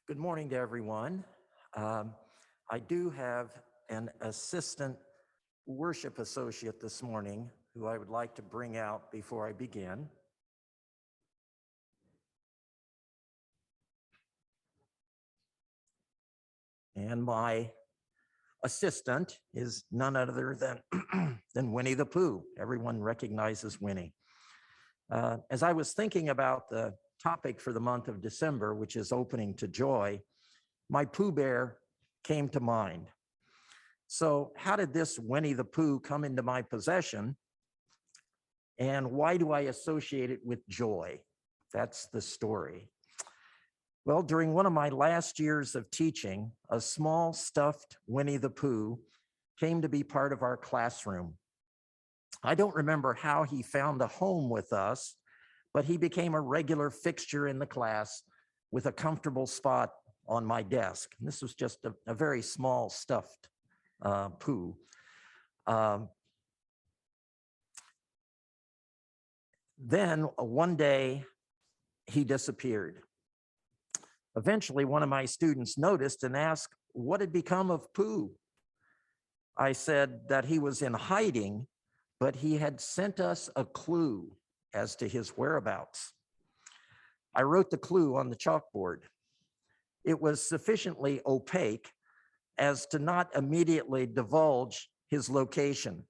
Good morning to everyone. I do have an assistant worship associate this morning who I would like to bring out before I begin. And my assistant is none other than Winnie the Pooh. Everyone recognizes Winnie. As I was thinking about the topic for the month of December, which is opening to joy, my Pooh Bear came to mind. So how did this Winnie the Pooh come into my possession? And why do I associate it with joy? That's the story. Well, during one of my last years of teaching, a small stuffed Winnie the Pooh came to be part of our classroom. I don't remember how he found a home with us, but he became a regular fixture in the class with a comfortable spot on my desk. And this was just a very small stuffed Pooh. Then one day he disappeared. Eventually, one of my students noticed and asked what had become of Pooh. I said that he was in hiding, but he had sent us a clue as to his whereabouts. I wrote the clue on the chalkboard. It was sufficiently opaque as to not immediately divulge his location.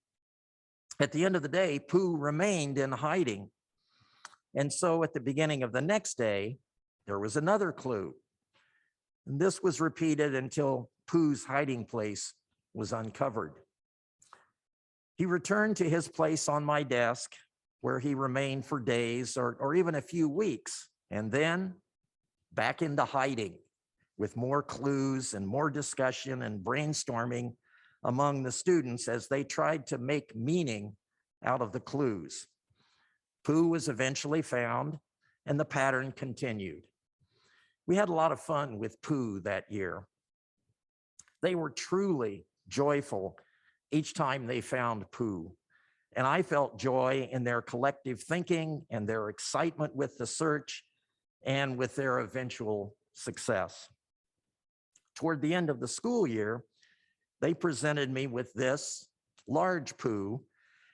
At the end of the day, Pooh remained in hiding. And so at the beginning of the next day, there was another clue. And this was repeated until Pooh's hiding place was uncovered. He returned to his place on my desk, where he remained for days or even a few weeks, and then back into hiding with more clues and more discussion and brainstorming among the students as they tried to make meaning out of the clues. Pooh was eventually found, and the pattern continued. We had a lot of fun with Pooh that year. They were truly joyful each time they found Pooh, and I felt joy in their collective thinking and their excitement with the search and with their eventual success. Toward the end of the school year, they presented me with this large Pooh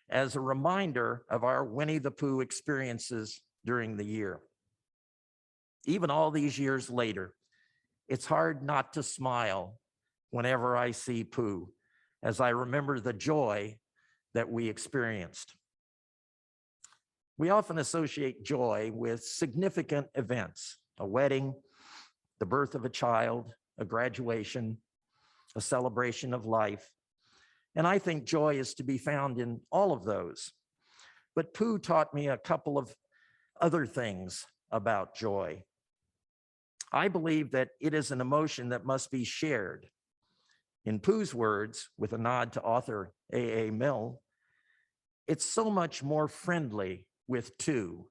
as a reminder of our Winnie the Pooh experiences during the year. Even all these years later, it's hard not to smile whenever I see Pooh, as I remember the joy that we experienced. We often associate joy with significant events, a wedding, the birth of a child, a graduation, a celebration of life. And I think joy is to be found in all of those. But Pooh taught me a couple of other things about joy. I believe that it is an emotion that must be shared. In Pooh's words, with a nod to author A.A. Milne, it's so much more friendly with two.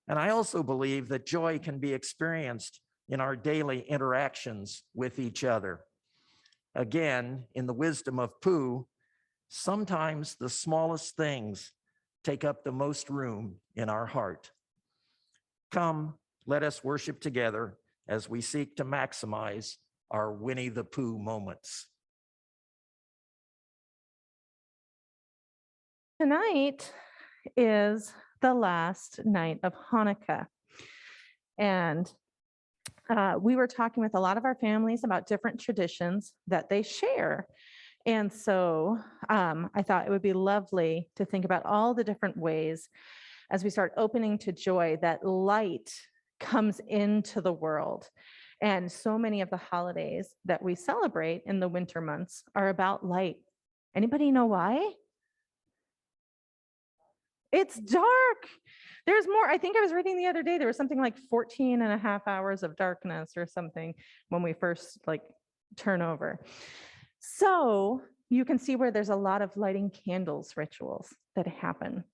And I also believe that joy can be experienced in our daily interactions with each other. Again, in the wisdom of Pooh, sometimes the smallest things take up the most room in our heart. Come, let us worship together as we seek to maximize our Winnie the Pooh moments. Tonight is the last night of Hannukah. And we were talking with a lot of our families about different traditions that they share. And so I thought it would be lovely to think about all the different ways as we start opening to joy that light comes into the world. And so many of the holidays that we celebrate in the winter months are about light. Anybody know why? It's dark. There's more. I think I was reading the other day, there was something like 14 and a half hours of darkness or something when we first turn over. So you can see where there's a lot of lighting candles rituals that happen.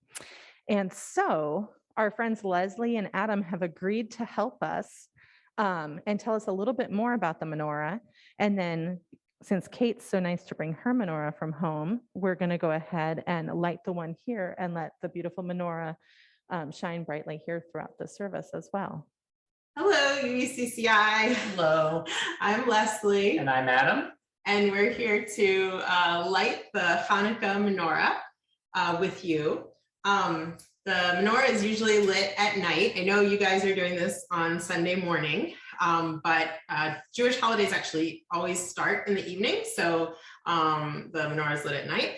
And so our friends Lesley and Adam have agreed to help us and tell us a little bit more about the menorah. And then since Kate's so nice to bring her menorah from home, we're going to go ahead and light the one here and let the beautiful menorah shine brightly here throughout the service as well. Hello, UECCI. Hello. I'm Lesley, And I'm Adam. and we're here to light the Hannukah menorah with you. The menorah is usually lit at night. I know you guys are doing this on Sunday morning, but Jewish holidays actually always start in the evening, so the menorah is lit at night.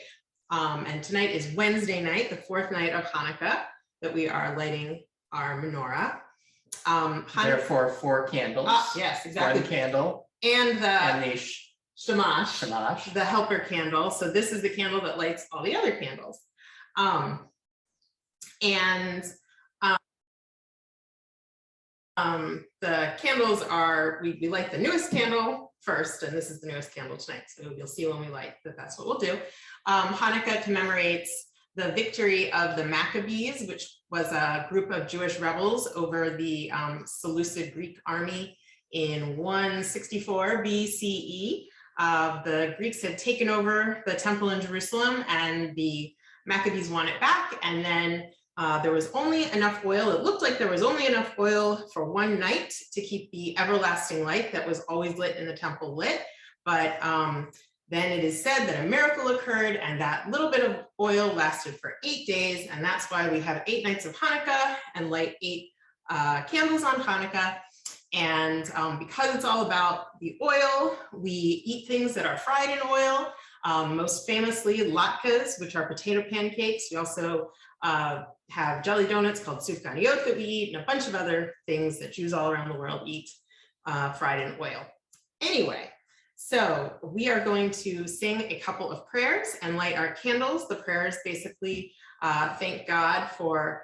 And tonight is Wednesday night, the fourth night of Hanukkah, that we are lighting our menorah. Therefore, 4 candles. Yes, exactly. One candle And the shamash, shamash. the helper candle. So this is the candle that lights all the other candles. The candles are, we light the newest candle first, and this is the newest candle tonight. So you'll see when we light that that's what we'll do. Hanukkah commemorates the victory of the Maccabees, which was a group of Jewish rebels over the Seleucid Greek army in 164 BCE. The Greeks had taken over the temple in Jerusalem, and the Maccabees won it back. And then there was only enough oil. It looked like there was only enough oil for one night to keep the everlasting light that was always lit in the temple lit. But then it is said that a miracle occurred, and that little bit of oil lasted for 8 days. And that's why we have 8 nights of Hanukkah and light 8 candles on Hanukkah. And because it's all about the oil, we eat things that are fried in oil, most famously latkes, which are potato pancakes. We also have jelly donuts called sufganiyot that we eat, and a bunch of other things that Jews all around the world eat fried in oil. Anyway, so we are going to sing a couple of prayers and light our candles. The prayers basically thank God for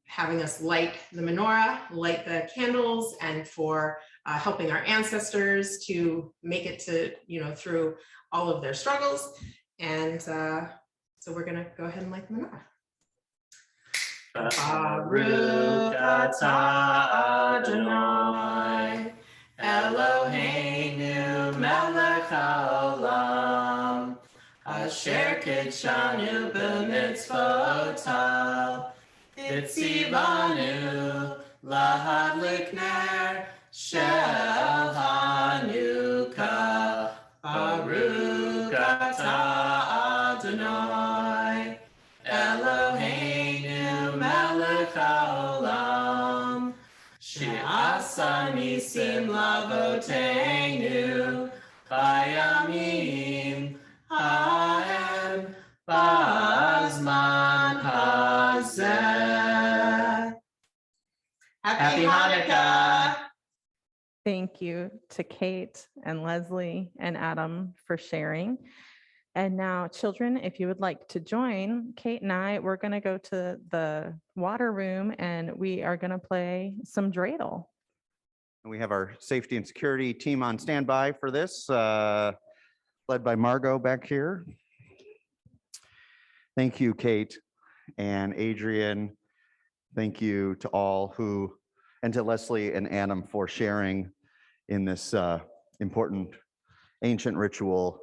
having us light the menorah, light the candles, and for helping our ancestors to make it to, through all of their struggles. And so we're gonna go ahead and light the menorah. Baruch atah Adonai, Eloheinu melech haolam, asher kitshanu b'mitzvotav, Itzivanu lahadlik ner shel Hannukah. Baruch atah Adonai, Eloheinu melech haolam, she'asa nisim lavoteinu bayamim ha'em ba'azman hazeh. Happy Hanukkah! Thank you to Kate and Lesley and Adam for sharing. And now, children, if you would like to join Kate and I, we're going to go to the water room and we are going to play some dreidel. And we have our safety and security team on standby for this, led by Margot back here. Thank you, Kate and Adrienne. Thank you to all and to Lesley and Adam for sharing in this important ancient ritual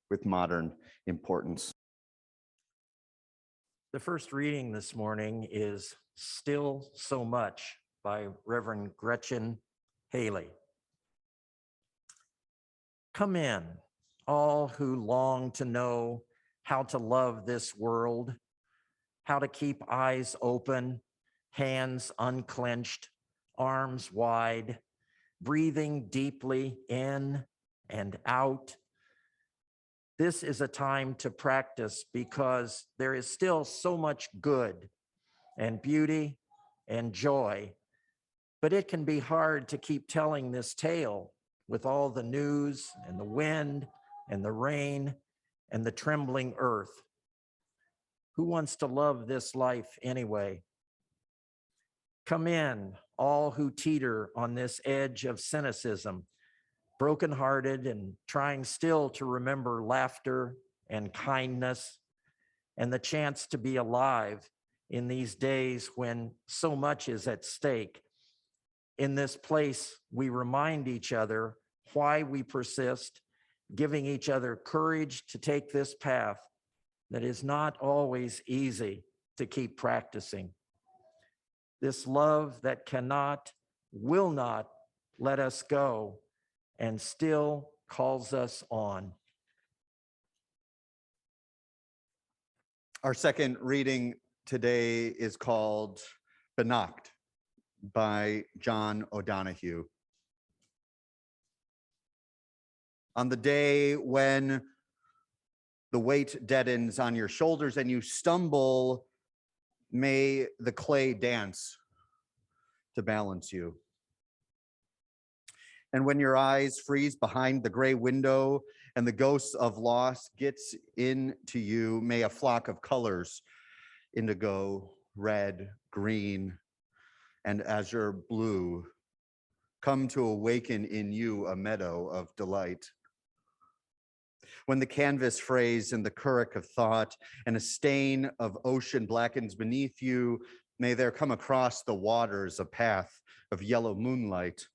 with modern importance. The first reading this morning is Still So Much by Reverend Gretchen Haley. Come in, all who long to know how to love this world, how to keep eyes open, hands unclenched, arms wide, breathing deeply in and out. This is a time to practice because there is still so much good and beauty and joy, but it can be hard to keep telling this tale with all the news and the wind and the rain and the trembling earth. Who wants to love this life anyway? Come in, all who teeter on this edge of cynicism, brokenhearted and trying still to remember laughter and kindness and the chance to be alive in these days when so much is at stake. In this place, we remind each other why we persist, giving each other courage to take this path that is not always easy to keep practicing. This love that cannot will not let us go, and still calls us on. Our second reading today is called Benacht by John O'Donohue. On the day when the weight deadens on your shoulders and you stumble, may the clay dance to balance you. And when your eyes freeze behind the gray window and the ghost of loss gets into you, may a flock of colors, indigo, red, green, and azure blue, come to awaken in you a meadow of delight. When the canvas frays in the currach of thought and a stain of ocean blackens beneath you, may there come across the waters a path of yellow moonlight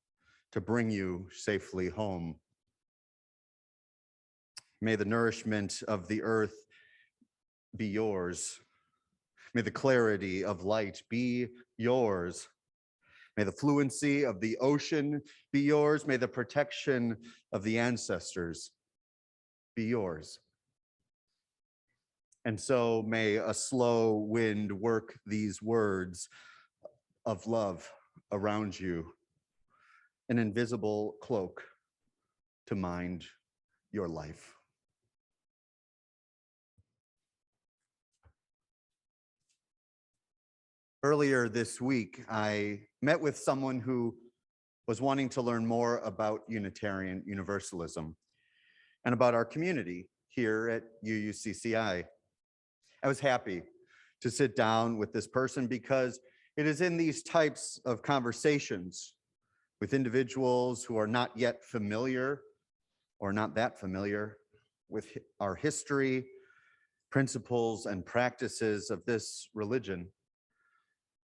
to bring you safely home. May the nourishment of the earth be yours. May the clarity of light be yours. May the fluency of the ocean be yours. May the protection of the ancestors be yours. And so may a slow wind work these words of love around you, an invisible cloak to mind your life. Earlier this week, I met with someone who was wanting to learn more about Unitarian Universalism and about our community here at UUCCI. I was happy to sit down with this person because it is in these types of conversations with individuals who are not yet familiar or not that familiar with our history, principles, and practices of this religion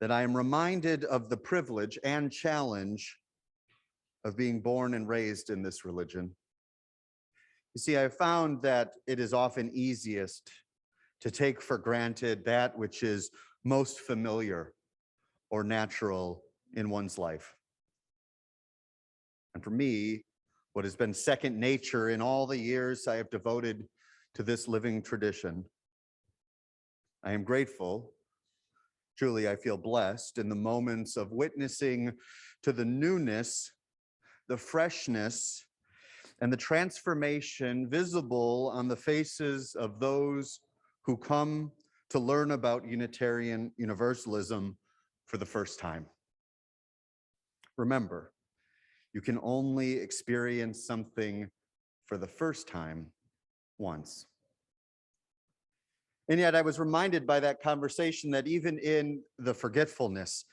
that I am reminded of the privilege and challenge of being born and raised in this religion. You see, I found that it is often easiest to take for granted that which is most familiar or natural in one's life. And for me, what has been second nature in all the years I have devoted to this living tradition, I am grateful. Truly, I feel blessed in the moments of witnessing to the newness, the freshness, and the transformation visible on the faces of those who come to learn about Unitarian Universalism for the first time. Remember, you can only experience something for the first time once. And yet I was reminded by that conversation that even in the forgetfulness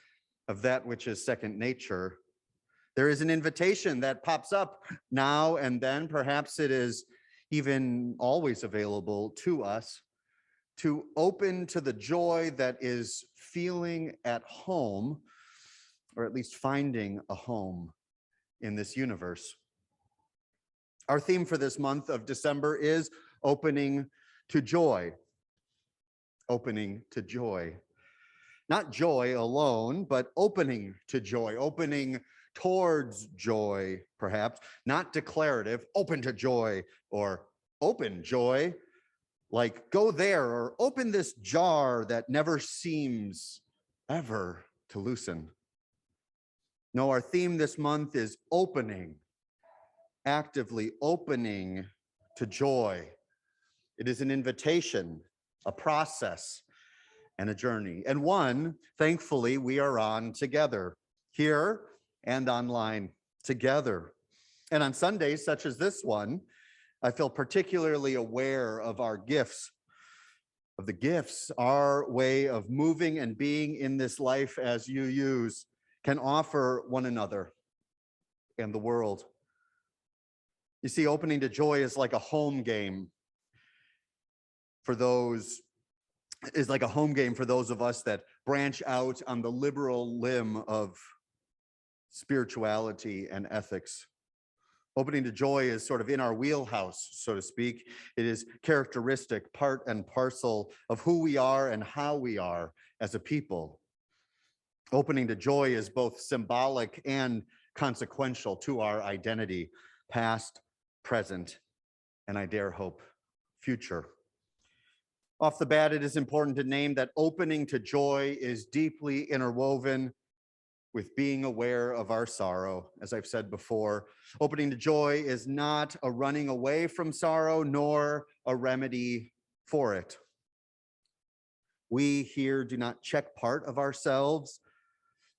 of that which is second nature, there is an invitation that pops up now and then. Perhaps it is even always available to us to open to the joy that is feeling at home, or at least finding a home in this universe. Our theme for this month of December is opening to joy. Opening to joy. Not joy alone, but opening to joy, opening towards joy, perhaps, not declarative, open to joy or open joy, like go there or open this jar that never seems ever to loosen. No, our theme this month is opening, actively opening to joy. It is an invitation, a process, and a journey, and one, thankfully, we are on together, here and online together. And on Sundays, such as this one, I feel particularly aware of our gifts, of the gifts our way of moving and being in this life as UUs can offer one another and the world. You see, opening to joy is like a home game for those of us that branch out on the liberal limb of spirituality and ethics. Opening to joy is sort of in our wheelhouse, so to speak. It is characteristic, part and parcel of who we are and how we are as a people. Opening to joy is both symbolic and consequential to our identity, past, present, and I dare hope, future. Off the bat, it is important to name that opening to joy is deeply interwoven with being aware of our sorrow. As I've said before, opening to joy is not a running away from sorrow, nor a remedy for it. We here do not check part of ourselves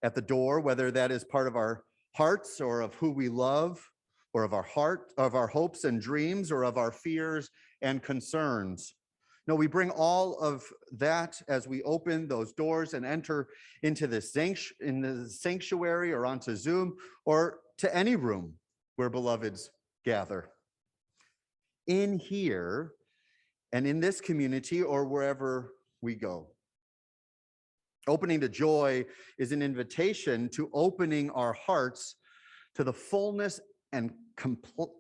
at the door, whether that is part of our hearts or of who we love, or of our hopes and dreams, or of our fears and concerns. No, we bring all of that as we open those doors and enter into the sanctuary or onto Zoom or to any room where beloveds gather. In here and in this community or wherever we go. Opening to joy is an invitation to opening our hearts to the fullness and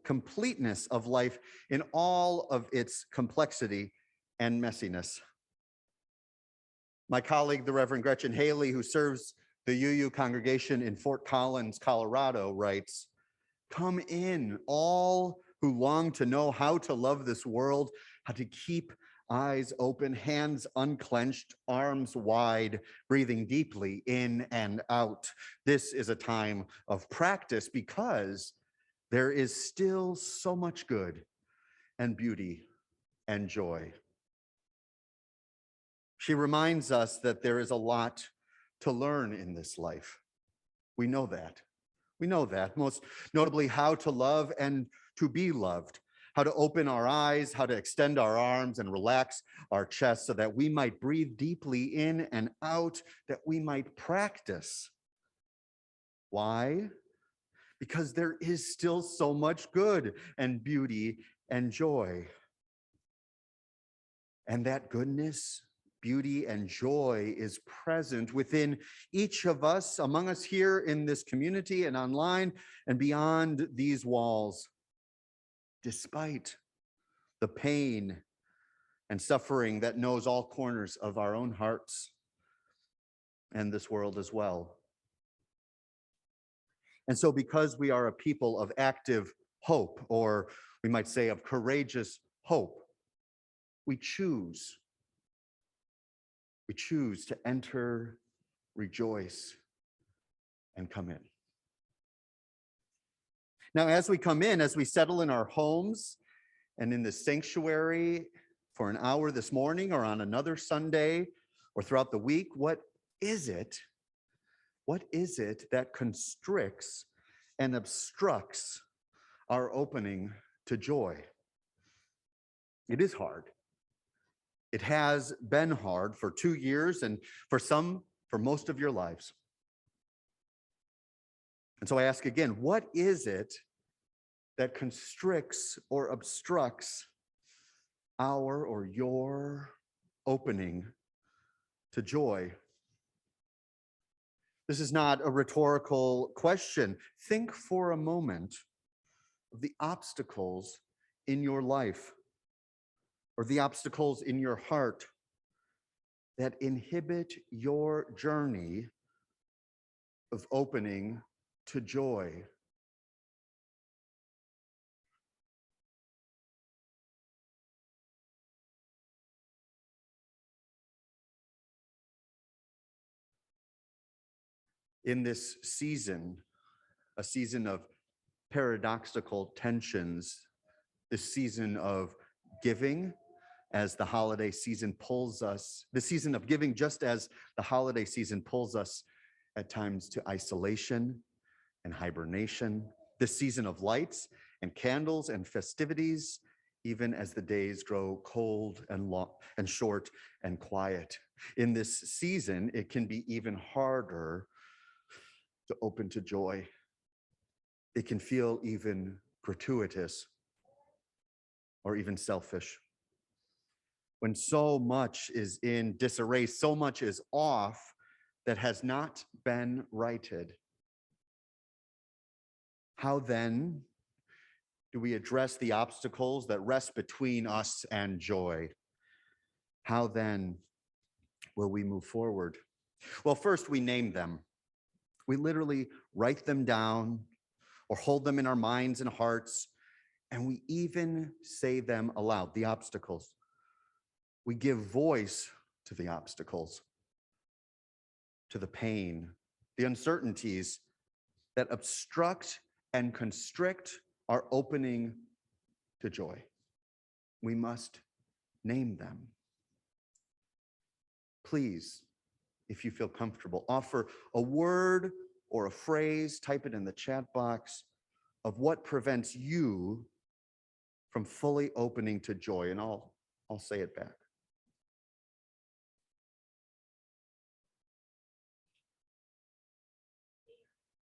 completeness of life in all of its complexity and messiness. My colleague, the Reverend Gretchen Haley, who serves the UU congregation in Fort Collins, Colorado, writes, "Come in, all who long to know how to love this world, how to keep eyes open, hands unclenched, arms wide, breathing deeply in and out. This is a time of practice because there is still so much good and beauty and joy." She reminds us that there is a lot to learn in this life. We know that. We know that, most notably how to love and to be loved, how to open our eyes, how to extend our arms and relax our chest so that we might breathe deeply in and out, that we might practice. Why? Because there is still so much good and beauty and joy. And that goodness, beauty, and joy is present within each of us, among us here in this community and online and beyond these walls, despite the pain and suffering that knows all corners of our own hearts and this world as well. And so because we are a people of active hope, or we might say of courageous hope, we choose to enter, rejoice, and come in. Now, as we come in, as we settle in our homes and in the sanctuary for an hour this morning or on another Sunday or throughout the week, what is it that constricts and obstructs our opening to joy? It is hard. It has been hard for 2 years and for most of your lives. And so I ask again, what is it that constricts or obstructs our or your opening to joy? This is not a rhetorical question. Think for a moment of the obstacles in your life or the obstacles in your heart that inhibit your journey of opening to joy. In this season, a season of paradoxical tensions, this season of giving, as the holiday season pulls us, the season of giving, just as the holiday season pulls us at times to isolation and hibernation, this season of lights and candles and festivities, even as the days grow cold and long and short and quiet. In this season, it can be even harder to open to joy. It can feel even gratuitous or even selfish. When so much is in disarray, so much is off that has not been righted. How then do we address the obstacles that rest between us and joy? How then will we move forward? Well, first we name them. We literally write them down or hold them in our minds and hearts, and we even say them aloud, the obstacles. We give voice to the obstacles, to the pain, the uncertainties that obstruct and constrict our opening to joy. We must name them. Please, if you feel comfortable, offer a word or a phrase, type it in the chat box, of what prevents you from fully opening to joy, and I'll say it back.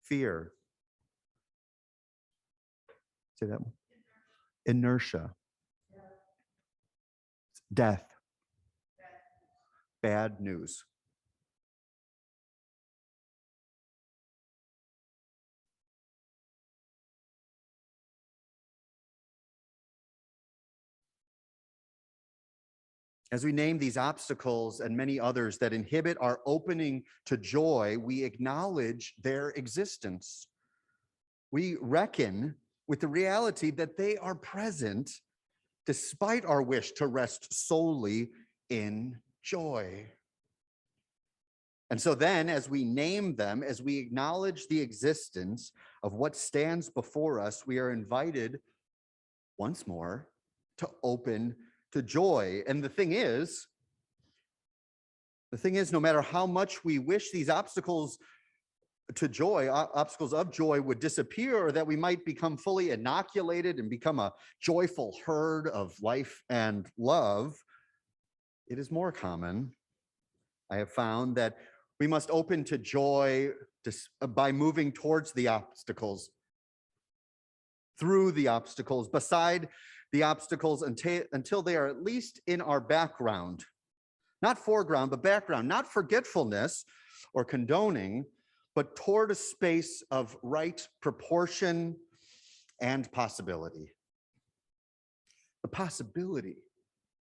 Fear. Say that one. Inertia. Death. Bad news. As we name these obstacles and many others that inhibit our opening to joy, we acknowledge their existence. We reckon with the reality that they are present despite our wish to rest solely in joy. And so then, as we name them, as we acknowledge the existence of what stands before us, we are invited once more to open to joy. And the thing is, no matter how much we wish these obstacles to joy, obstacles of joy would disappear, or that we might become fully inoculated and become a joyful herd of life and love, it is more common, I have found, that we must open to joy by moving towards the obstacles, through the obstacles, beside the obstacles, until they are at least in our background. Not foreground, but background. Not forgetfulness or condoning, but toward a space of right proportion and possibility. The possibility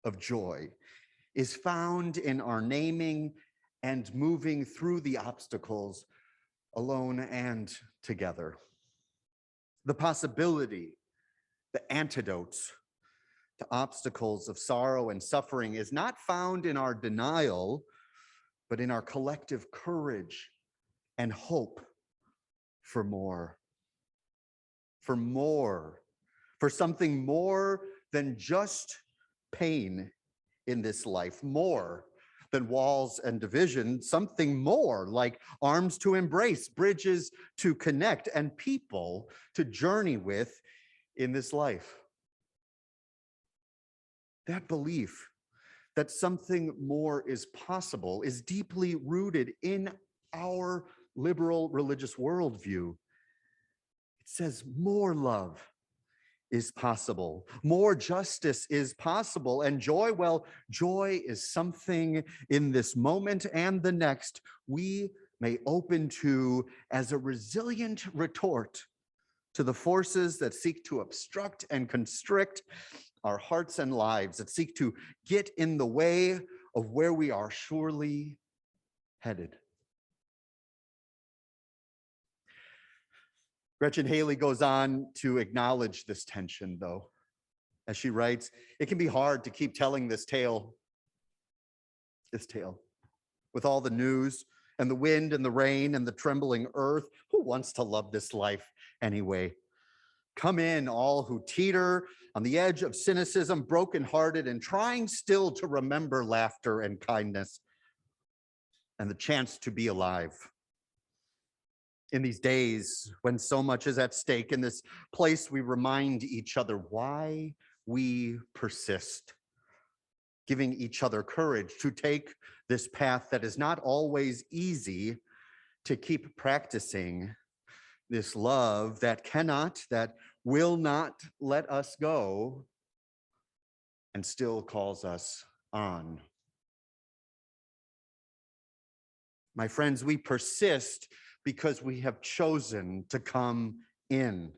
of joy is found in our naming and moving through the obstacles alone and together. The possibility, the antidotes to obstacles of sorrow and suffering is not found in our denial, but in our collective courage and hope for more, for something more than just pain in this life, more than walls and division, something more like arms to embrace, bridges to connect, and people to journey with in this life. That belief that something more is possible is deeply rooted in our liberal religious worldview. It says more love is possible, more justice is possible, and joy, well, joy is something in this moment and the next we may open to as a resilient retort to the forces that seek to obstruct and constrict our hearts and lives, that seek to get in the way of where we are surely headed. Gretchen Haley goes on to acknowledge this tension, though. As she writes, it can be hard to keep telling this tale, with all the news and the wind and the rain and the trembling earth. Who wants to love this life anyway? Come in, all who teeter on the edge of cynicism, brokenhearted, and trying still to remember laughter and kindness and the chance to be alive. In these days when so much is at stake, in this place, we remind each other why we persist, giving each other courage to take this path that is not always easy, to keep practicing this love that will not let us go and still calls us on. My friends, we persist because we have chosen to come in.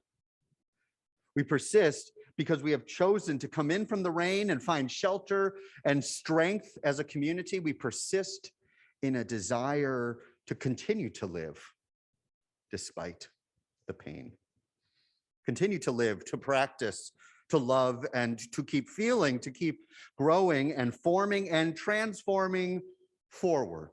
We persist because we have chosen to come in from the rain and find shelter and strength as a community. We persist in a desire to continue to live despite the pain. Continue to live, to practice, to love, and to keep feeling, to keep growing and forming and transforming forward.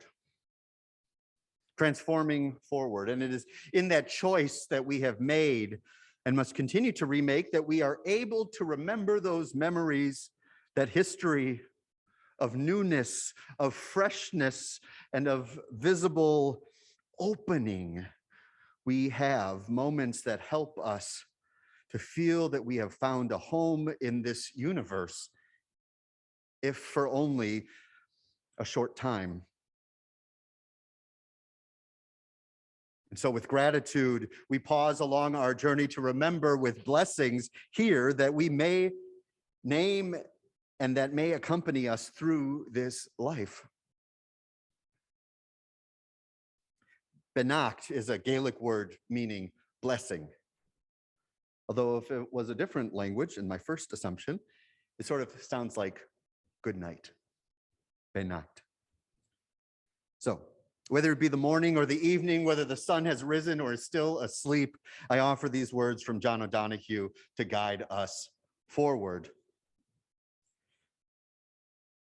Transforming forward. And it is in that choice that we have made and must continue to remake that we are able to remember those memories, that history of newness, of freshness, and of visible opening. We have moments that help us to feel that we have found a home in this universe, if for only a short time. And so with gratitude, we pause along our journey to remember with blessings here that we may name and that may accompany us through this life. Benacht is a Gaelic word meaning blessing. Although if it was a different language, in my first assumption, it sort of sounds like good night. Benacht. So whether it be the morning or the evening, whether the sun has risen or is still asleep, I offer these words from John O'Donohue to guide us forward.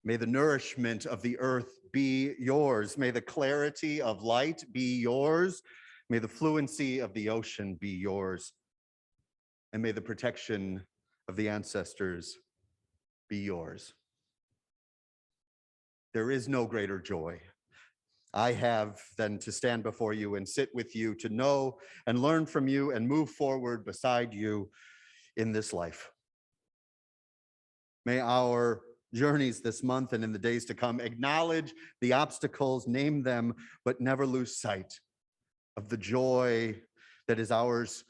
May the nourishment of the earth be yours. May the clarity of light be yours. May the fluency of the ocean be yours. And may the protection of the ancestors be yours. There is no greater joy I have than to stand before you and sit with you, to know and learn from you and move forward beside you in this life. May our journeys this month and in the days to come acknowledge the obstacles, name them, but never lose sight of the joy that is ours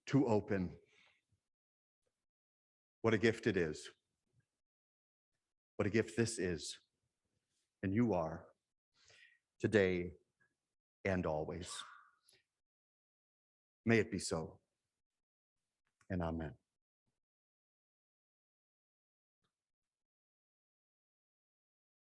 to open. What a gift it is. What a gift this is. And you are today and always. May it be so. And amen.